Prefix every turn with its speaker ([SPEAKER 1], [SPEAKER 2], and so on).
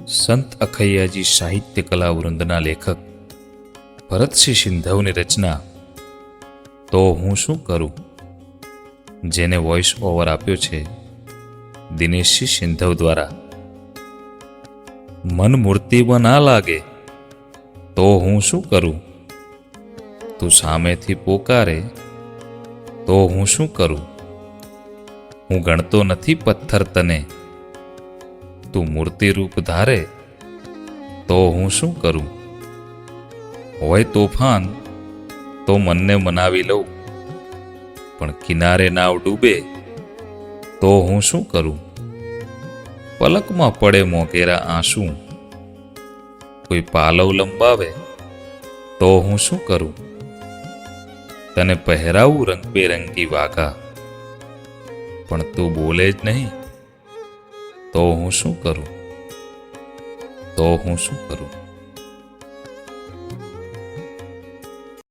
[SPEAKER 1] સંત અખૈયાજી સાહિત્ય કલા વૃંદના લેખક ભરતસિંહ સિંધવની રચના તો હું શું કરું, જેને વોઇસ ઓવર આપ્યો છે દિનેશસિંહ સિંધવ દ્વારા. મન મૂર્તિમાં ના લાગે તો હું શું કરું, તું સામેથી પોકારે તો હું શું કરું. હું ગણતો નથી પથ્થર તને, તું મૂર્તિ રૂપ ધારે તો હું શું કરું. હોય તોફાન તો મનને મનાવી લઉં, પણ કિનારે નાવ ડૂબે તો હું શું કરું. પલકમાં પડે મોગેરા આંસુ, કોઈ પાલવ લંબાવે તો હું શું કરું. તને પહેરાવું રંગબેરંગી વાઘા, પણ તું બોલે જ નહીં તો હું શું કરું. તો હું શું કરું.